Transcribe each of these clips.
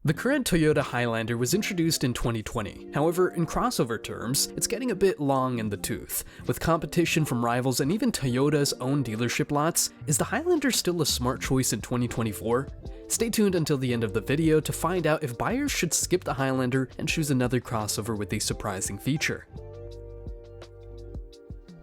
The current Toyota Highlander was introduced in 2020. However, in crossover terms, it's getting a bit long in the tooth. With competition from rivals and even Toyota's own dealership lots, is the Highlander still a smart choice in 2024? Stay tuned until the end of the video to find out if buyers should skip the Highlander and choose another crossover with a surprising feature.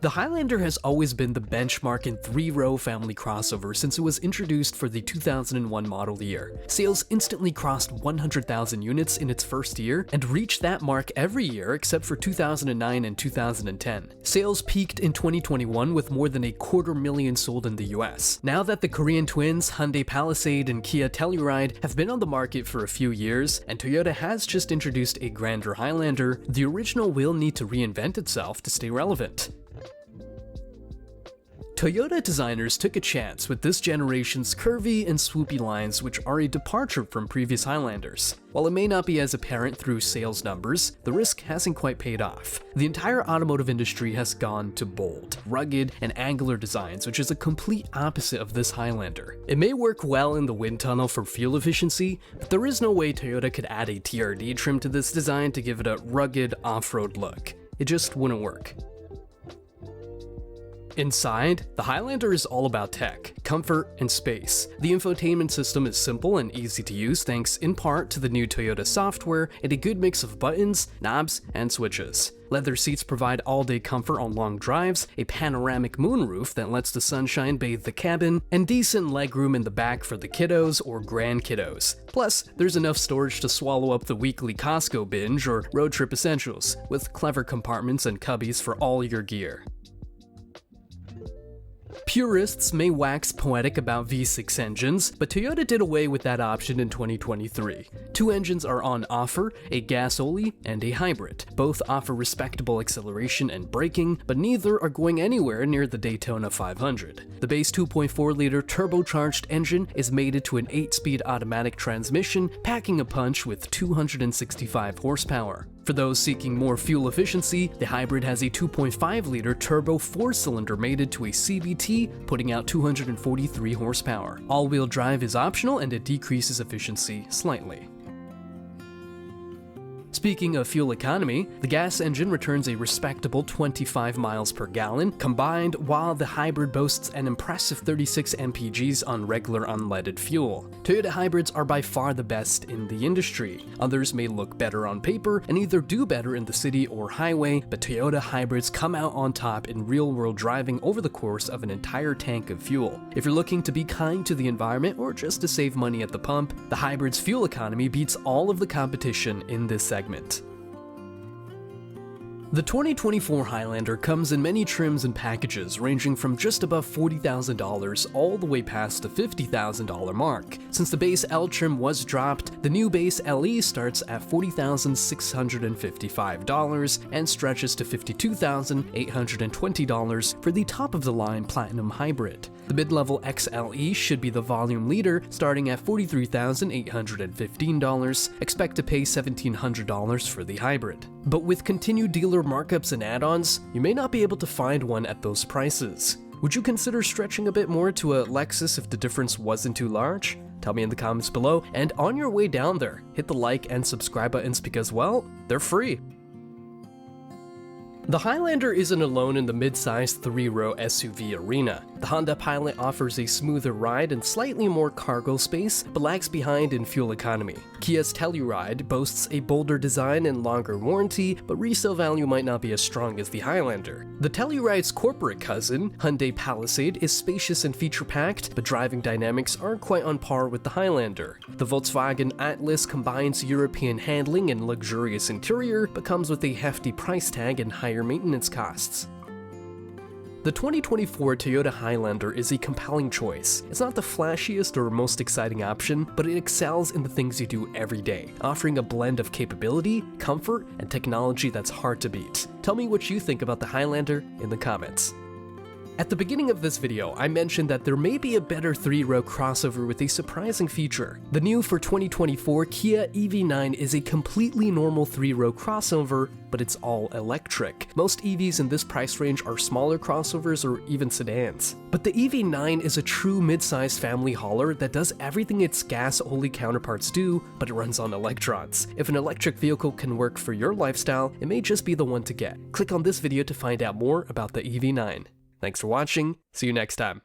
The Highlander has always been the benchmark in three-row family crossover since it was introduced for the 2001 model year. Sales instantly crossed 100,000 units in its first year and reached that mark every year except for 2009 and 2010. Sales peaked in 2021 with more than 250,000 sold in the US. Now that the Korean twins Hyundai Palisade and Kia Telluride have been on the market for a few years, and Toyota has just introduced a grander Highlander, the original will need to reinvent itself to stay relevant. Toyota designers took a chance with this generation's curvy and swoopy lines, which are a departure from previous Highlanders. While it may not be as apparent through sales numbers, the risk hasn't quite paid off. The entire automotive industry has gone to bold, rugged, and angular designs, which is a complete opposite of this Highlander. It may work well in the wind tunnel for fuel efficiency, but there is no way Toyota could add a TRD trim to this design to give it a rugged off-road look. It just wouldn't work. Inside, the Highlander is all about tech, comfort, and space. The infotainment system is simple and easy to use thanks in part to the new Toyota software and a good mix of buttons, knobs, and switches. Leather seats provide all-day comfort on long drives, a panoramic moonroof that lets the sunshine bathe the cabin, and decent legroom in the back for the kiddos or grandkiddos. Plus, there's enough storage to swallow up the weekly Costco binge or road trip essentials, with clever compartments and cubbies for all your gear. Purists may wax poetic about V6 engines, but Toyota did away with that option in 2023. Two engines are on offer, a gas-only and a hybrid. Both offer respectable acceleration and braking, but neither are going anywhere near the Daytona 500. The base 2.4-liter turbocharged engine is mated to an 8-speed automatic transmission, packing a punch with 265 horsepower. For those seeking more fuel efficiency, the hybrid has a 2.5-liter turbo 4-cylinder mated to a CVT, putting out 243 horsepower. All-wheel drive is optional and it decreases efficiency slightly. Speaking of fuel economy, the gas engine returns a respectable 25 miles per gallon combined, while the hybrid boasts an impressive 36 mpgs on regular unleaded fuel. Toyota hybrids are by far the best in the industry. Others may look better on paper and either do better in the city or highway, but Toyota hybrids come out on top in real-world driving over the course of an entire tank of fuel. If you're looking to be kind to the environment or just to save money at the pump, the hybrid's fuel economy beats all of the competition in this segment. The 2024 Highlander comes in many trims and packages ranging from just above $40,000 all the way past the $50,000 mark. Since the base L trim was dropped, the new base LE starts at $40,655 and stretches to $52,820 for the top-of-the-line Platinum Hybrid. The mid-level XLE should be the volume leader, starting at $43,815. Expect to pay $1,700 for the hybrid. But with continued dealer markups and add-ons, you may not be able to find one at those prices. Would you consider stretching a bit more to a Lexus if the difference wasn't too large? Tell me in the comments below, and on your way down there, hit the like and subscribe buttons because, well, they're free. The Highlander isn't alone in the mid-sized three-row SUV arena. The Honda Pilot offers a smoother ride and slightly more cargo space, but lags behind in fuel economy. Kia's Telluride boasts a bolder design and longer warranty, but resale value might not be as strong as the Highlander. The Telluride's corporate cousin, Hyundai Palisade, is spacious and feature-packed, but driving dynamics aren't quite on par with the Highlander. The Volkswagen Atlas combines European handling and luxurious interior, but comes with a hefty price tag and higher maintenance costs. The 2024 Toyota Highlander is a compelling choice. It's not the flashiest or most exciting option, but it excels in the things you do every day, offering a blend of capability, comfort, and technology that's hard to beat. Tell me what you think about the Highlander in the comments. At the beginning of this video, I mentioned that there may be a better 3-row crossover with a surprising feature. The new for 2024 Kia EV9 is a completely normal 3-row crossover, but it's all electric. Most EVs in this price range are smaller crossovers or even sedans. But the EV9 is a true mid-sized family hauler that does everything its gas-only counterparts do, but it runs on electrons. If an electric vehicle can work for your lifestyle, it may just be the one to get. Click on this video to find out more about the EV9. Thanks for watching, see you next time.